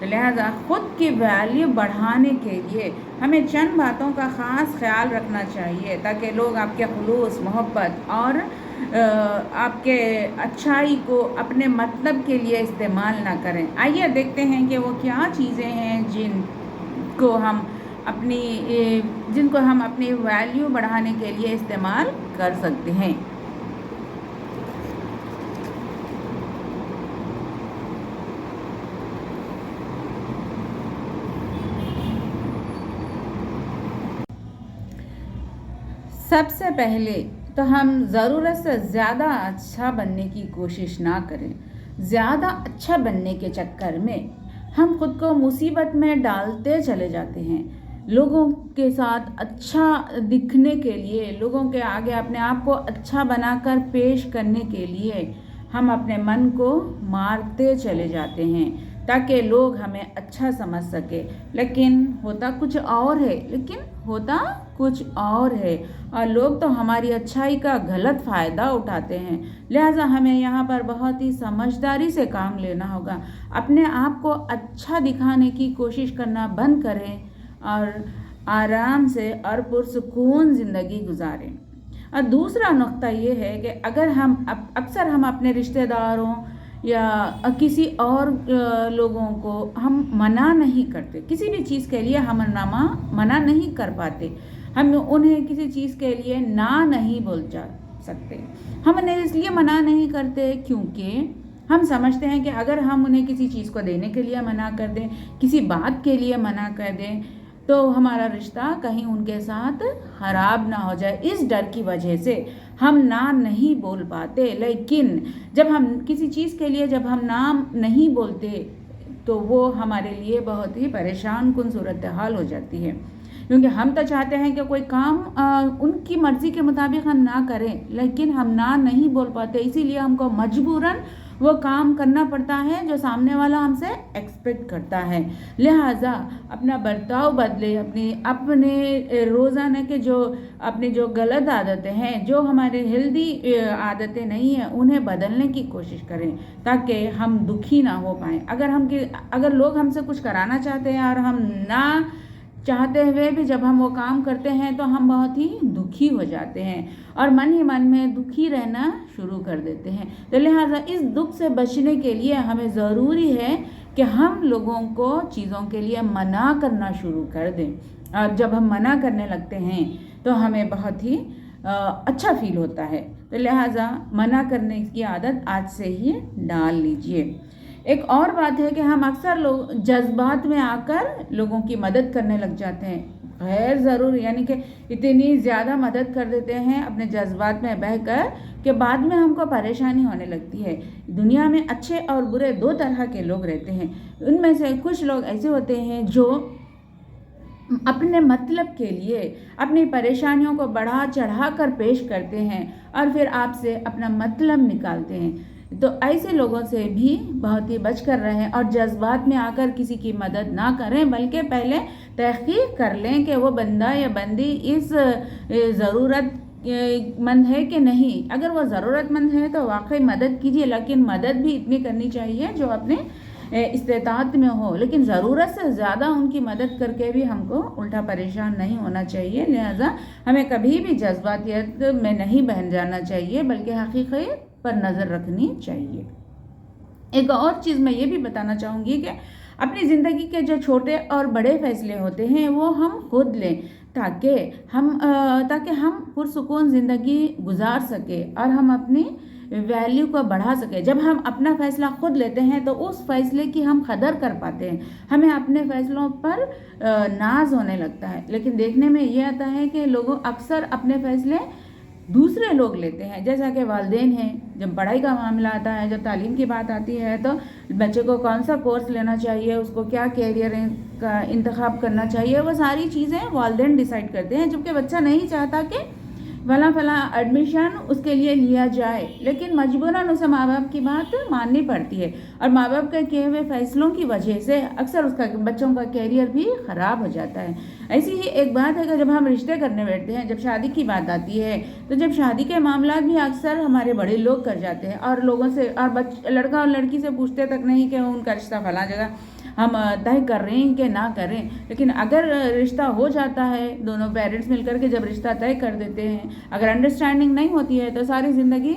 تو لہٰذا خود کی ویلیو بڑھانے کے لیے ہمیں چند باتوں کا خاص خیال رکھنا چاہیے تاکہ لوگ آپ کے خلوص، محبت اور آپ کے اچھائی کو اپنے مطلب کے لیے استعمال نہ کریں۔ آئیے دیکھتے ہیں کہ وہ کیا چیزیں ہیں جن کو ہم اپنی ویلیو بڑھانے کے لیے استعمال کر سکتے ہیں۔ سب سے پہلے تو ہم ضرورت سے زیادہ اچھا بننے کی کوشش نہ کریں۔ زیادہ اچھا بننے کے چکر میں ہم خود کو مصیبت میں ڈالتے چلے جاتے ہیں۔ لوگوں کے ساتھ اچھا دکھنے کے لیے، لوگوں کے آگے اپنے آپ کو اچھا بنا کر پیش کرنے کے لیے ہم اپنے من کو مارتے چلے جاتے ہیں تاکہ لوگ ہمیں اچھا سمجھ سکے، لیکن ہوتا کچھ اور ہے اور لوگ تو ہماری اچھائی کا غلط فائدہ اٹھاتے ہیں۔ لہٰذا ہمیں یہاں پر بہت ہی سمجھداری سے کام لینا ہوگا۔ اپنے آپ کو اچھا دکھانے کی کوشش کرنا بند کریں اور آرام سے اور پرسکون زندگی گزاریں۔ اور دوسرا نقطہ یہ ہے کہ اکثر ہم اپنے رشتہ داروں یا کسی اور لوگوں کو ہم منع نہیں کرتے، کسی بھی چیز کے لیے ہم منع نہیں کر پاتے۔ ہم انہیں کسی چیز کے لیے نہ نہیں بول جا سکتے۔ ہم انہیں اس لیے منع نہیں کرتے کیونکہ ہم سمجھتے ہیں کہ اگر ہم انہیں کسی چیز کو دینے کے لیے منع کر دیں، کسی بات کے لیے منع کر دیں تو ہمارا رشتہ کہیں ان کے ساتھ خراب نہ ہو جائے۔ اس ڈر کی وجہ سے ہم نہ نہیں بول پاتے، لیکن جب ہم کسی چیز کے لیے جب ہم نام نہیں بولتے تو وہ ہمارے لیے بہت ہی پریشان کن صورتحال ہو جاتی ہے، کیونکہ ہم تو چاہتے ہیں کہ کوئی کام ان کی مرضی کے مطابق ہم نہ کریں، لیکن ہم نہ نہیں بول پاتے، اسی لیے ہم کو مجبوراً وہ کام کرنا پڑتا ہے جو سامنے والا ہم سے ایکسپیکٹ کرتا ہے۔ لہٰذا اپنا برتاؤ بدلے، اپنے روزانہ کے اپنی جو غلط عادتیں ہیں، جو ہمارے ہیلدی عادتیں نہیں ہیں، انہیں بدلنے کی کوشش کریں تاکہ ہم دکھی نہ ہو پائیں۔ اگر لوگ ہم سے کچھ کرانا چاہتے ہیں اور ہم نہ چاہتے ہوئے بھی جب ہم وہ کام کرتے ہیں تو ہم بہت ہی دکھی ہو جاتے ہیں اور من ہی من میں دکھی رہنا شروع کر دیتے ہیں۔ تو لہٰذا اس دکھ سے بچنے کے لیے ہمیں ضروری ہے کہ ہم لوگوں کو چیزوں کے لیے منع کرنا شروع کر دیں، اور جب ہم منع کرنے لگتے ہیں تو ہمیں بہت ہی اچھا فیل ہوتا ہے۔ تو لہٰذا منع کرنے کی عادت آج سے ہی ڈال لیجئے۔ ایک اور بات ہے کہ ہم اکثر جذبات میں آ کر لوگوں کی مدد کرنے لگ جاتے ہیں، غیر ضروری، یعنی کہ اتنی زیادہ مدد کر دیتے ہیں اپنے جذبات میں بہہ کر کہ بعد میں ہم کو پریشانی ہونے لگتی ہے۔ دنیا میں اچھے اور برے دو طرح کے لوگ رہتے ہیں۔ ان میں سے کچھ لوگ ایسے ہوتے ہیں جو اپنے مطلب کے لیے اپنی پریشانیوں کو بڑھا چڑھا کر پیش کرتے ہیں اور پھر آپ سے اپنا مطلب نکالتے ہیں۔ تو ایسے لوگوں سے بھی بہت ہی بچ کر رہیں اور جذبات میں آ کر کسی کی مدد نہ کریں، بلکہ پہلے تحقیق کر لیں کہ وہ بندہ یا بندی اس ضرورت مند ہے کہ نہیں۔ اگر وہ ضرورت مند ہے تو واقعی مدد کیجیے، لیکن مدد بھی اتنی کرنی چاہیے جو اپنے استطاعت میں ہو، لیکن ضرورت سے زیادہ ان کی مدد کر کے بھی ہم کو الٹا پریشان نہیں ہونا چاہیے۔ لہٰذا ہمیں کبھی بھی جذباتیت میں نہیں بہن جانا چاہیے، بلکہ حقیقت پر نظر رکھنی چاہیے۔ ایک اور چیز میں یہ بھی بتانا چاہوں گی کہ اپنی زندگی کے جو چھوٹے اور بڑے فیصلے ہوتے ہیں وہ ہم خود لیں تاکہ ہم پرسکون زندگی گزار سکیں اور ہم اپنی ویلیو کو بڑھا سکیں۔ جب ہم اپنا فیصلہ خود لیتے ہیں تو اس فیصلے کی ہم قدر کر پاتے ہیں، ہمیں اپنے فیصلوں پر ناز ہونے لگتا ہے۔ لیکن دیکھنے میں یہ آتا ہے کہ لوگوں اکثر اپنے فیصلے دوسرے لوگ لیتے ہیں، جیسا کہ والدین ہیں۔ جب پڑھائی کا معاملہ آتا ہے، جب تعلیم کی بات آتی ہے تو بچے کو کون سا کورس لینا چاہیے، اس کو کیا کیریئر کا انتخاب کرنا چاہیے، وہ ساری چیزیں والدین ڈیسائیڈ کرتے ہیں، جبکہ بچہ نہیں چاہتا کہ فلاں ایڈمیشن اس کے لیے لیا جائے، لیکن مجبوراً اسے ماں باپ کی بات ماننی پڑتی ہے، اور ماں باپ کے کیے ہوئے فیصلوں کی وجہ سے اکثر بچوں کا کیریئر بھی خراب ہو جاتا ہے۔ ایسی ہی ایک بات ہے کہ جب ہم رشتے کرنے بیٹھتے ہیں، جب شادی کی بات آتی ہے تو جب شادی کے معاملات بھی اکثر ہمارے بڑے لوگ کر جاتے ہیں اور لوگوں سے، اور لڑکا اور لڑکی سے پوچھتے تک نہیں کہ ان کا رشتہ فلاں جگہ، ہم طے کر رہے ہیں کہ نہ کریں. لیکن اگر رشتہ ہو جاتا ہے، دونوں پیرنٹس مل کر کے جب رشتہ طے کر دیتے ہیں، اگر انڈرسٹینڈنگ نہیں ہوتی ہے تو ساری زندگی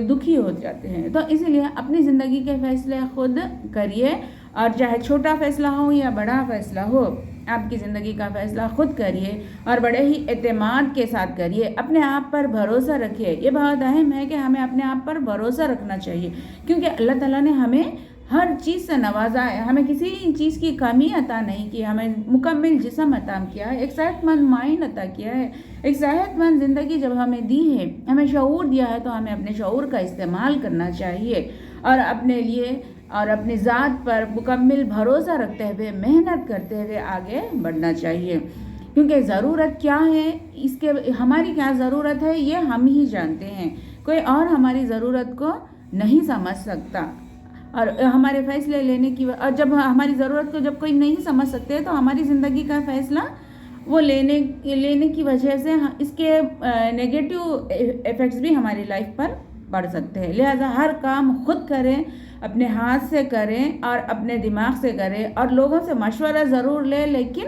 دکھی ہو جاتے ہیں. تو اسی لیے اپنی زندگی کے فیصلے خود کریے، اور چاہے چھوٹا فیصلہ ہو یا بڑا فیصلہ ہو، آپ کی زندگی کا فیصلہ خود کریے اور بڑے ہی اعتماد کے ساتھ کریے. اپنے آپ پر بھروسہ رکھیے. یہ بہت اہم ہے کہ ہمیں اپنے آپ پر بھروسہ رکھنا چاہیے، کیونکہ اللہ تعالیٰ نے ہمیں ہر چیز سے نوازا ہے. ہمیں کسی چیز کی کمی عطا نہیں کی. ہمیں مکمل جسم عطا کیا ہے، ایک صحت مند مائنڈ عطا کیا ہے، ایک صحت مند زندگی جب ہمیں دی ہے، ہمیں شعور دیا ہے، تو ہمیں اپنے شعور کا استعمال کرنا چاہیے اور اپنے لیے اور اپنی ذات پر مکمل بھروسہ رکھتے ہوئے محنت کرتے ہوئے آگے بڑھنا چاہیے. کیونکہ ضرورت کیا ہے، اس کے ہماری کیا ضرورت ہے یہ ہم ہی جانتے ہیں. کوئی اور ہماری ضرورت کو نہیں سمجھ سکتا. اور ہمارے فیصلے لینے کی اور جب ہماری ضرورت کو جب کوئی نہیں سمجھ سکتے تو ہماری زندگی کا فیصلہ وہ لینے کی وجہ سے اس کے نیگیٹو ایفیکٹس بھی ہماری لائف پر پڑ سکتے ہیں. لہٰذا ہر کام خود کریں، اپنے ہاتھ سے کریں اور اپنے دماغ سے کریں، اور لوگوں سے مشورہ ضرور لیں، لیکن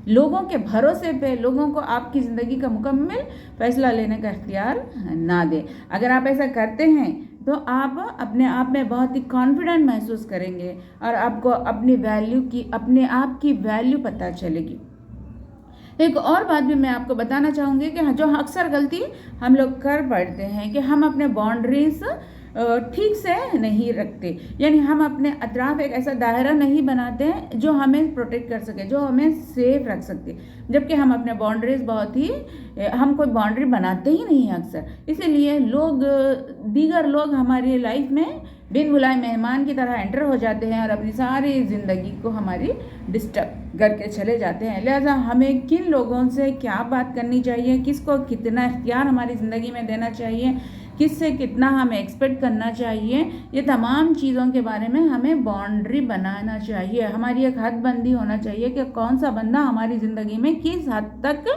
لوگوں کے بھروسے پہ لوگوں کو آپ کی زندگی کا مکمل فیصلہ لینے کا اختیار نہ دیں. اگر آپ ایسا کرتے ہیں تو آپ اپنے آپ میں بہت ہی کانفیڈنٹ محسوس کریں گے اور آپ کو اپنے آپ کی ویلیو پتہ چلے گی. ایک اور بات بھی میں آپ کو بتانا چاہوں گی کہ جو اکثر غلطی ہم لوگ کر پڑتے ہیں کہ ہم اپنے باؤنڈریز ٹھیک سے نہیں رکھتے. یعنی ہم اپنے اطراف ایک ایسا دائرہ نہیں بناتے ہیں جو ہمیں پروٹیکٹ کر سکے، جو ہمیں سیف رکھ سکتے، جبکہ ہم اپنے باؤنڈریز ہم کوئی باؤنڈری بناتے ہی نہیں ہیں اکثر. اسی لیے دیگر لوگ ہماری لائف میں بن بلائے مہمان کی طرح انٹر ہو جاتے ہیں اور اپنی ساری زندگی کو ہماری ڈسٹرب کر کے چلے جاتے ہیں. لہٰذا ہمیں کن لوگوں سے کیا بات کرنی چاہیے، کس کو کتنا اختیار ہماری زندگی میں دینا چاہیے، کس سے کتنا ہمیں ایکسپیکٹ کرنا چاہیے، یہ تمام چیزوں کے بارے میں ہمیں باؤنڈری بنانا چاہیے. ہماری ایک حد بندی ہونا چاہیے کہ کون سا بندہ ہماری زندگی میں کس حد تک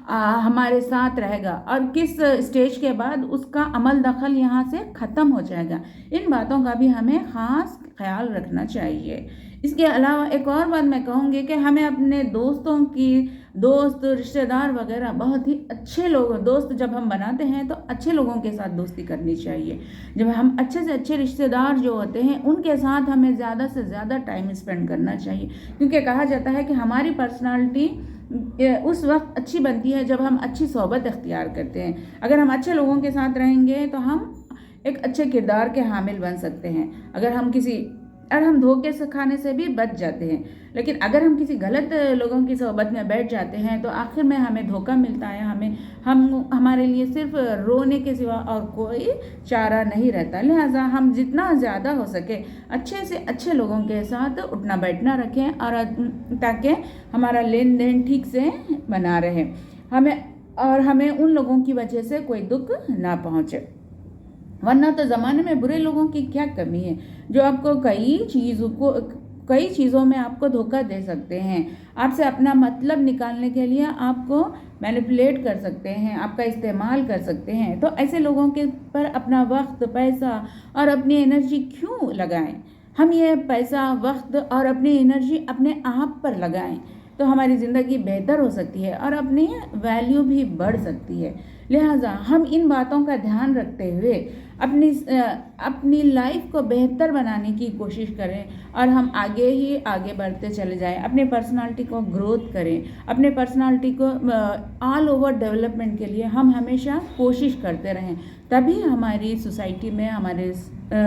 ہمارے ساتھ رہے گا اور کس اسٹیج کے بعد اس کا عمل دخل یہاں سے ختم ہو جائے گا. ان باتوں کا بھی ہمیں خاص خیال رکھنا چاہیے. اس کے علاوہ ایک اور بات میں کہوں گی کہ ہمیں اپنے دوست رشتہ دار وغیرہ بہت ہی اچھے دوست جب ہم بناتے ہیں تو اچھے لوگوں کے ساتھ دوستی کرنی چاہیے. جب ہم اچھے سے اچھے رشتہ دار جو ہوتے ہیں ان کے ساتھ ہمیں زیادہ سے زیادہ ٹائم اسپینڈ کرنا چاہیے، کیونکہ کہا جاتا ہے کہ ہماری پرسنالٹی اس وقت اچھی بنتی ہے جب ہم اچھی صحبت اختیار کرتے ہیں. اگر ہم اچھے لوگوں کے ساتھ رہیں گے تو ہم ایک اچھے کردار کے حامل بن سکتے ہیں. اور ہم دھوکے سے کھانے سے بھی بچ جاتے ہیں. لیکن اگر ہم کسی غلط لوگوں کی صحبت میں بیٹھ جاتے ہیں تو آخر میں ہمیں دھوکہ ملتا ہے، ہمارے لیے صرف رونے کے سوا اور کوئی چارہ نہیں رہتا. لہٰذا ہم جتنا زیادہ ہو سکے اچھے سے اچھے لوگوں کے ساتھ اٹھنا بیٹھنا رکھیں، اور تاکہ ہمارا لین دین ٹھیک سے بنا رہے، ہمیں ان لوگوں کی وجہ سے کوئی دکھ نہ پہنچے. ورنہ تو زمانے میں برے لوگوں کی کیا کمی ہے جو آپ کو کئی چیزوں میں آپ کو دھوکہ دے سکتے ہیں. آپ سے اپنا مطلب نکالنے کے لیے آپ کو مینیپولیٹ کر سکتے ہیں، آپ کا استعمال کر سکتے ہیں. تو ایسے لوگوں کے پر اپنا وقت، پیسہ اور اپنی انرجی کیوں لگائیں؟ ہم یہ پیسہ، وقت اور اپنی انرجی اپنے آپ پر لگائیں تو ہماری زندگی بہتر ہو سکتی ہے اور اپنی ویلیو بھی بڑھ سکتی ہے. لہٰذا ہم ان باتوں کا دھیان رکھتے ہوئے اپنی لائف کو بہتر بنانے کی کوشش کریں اور ہم آگے بڑھتے چلے جائیں. اپنے پرسنالٹی کو گروتھ کریں، اپنے پرسنالٹی کو آل اوور ڈیولپمنٹ کے لیے ہم ہمیشہ کوشش کرتے رہیں. تبھی ہماری سوسائٹی میں، ہمارے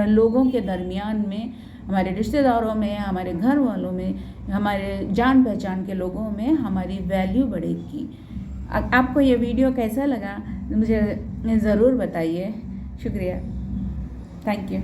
لوگوں کے درمیان میں، ہمارے رشتہ داروں میں، ہمارے گھر والوں میں، ہمارے جان پہچان کے لوگوں میں ہماری ویلیو بڑھے گی. آپ کو یہ ویڈیو کیسا لگا مجھے ضرور بتائیے. شکریہ. Thank you.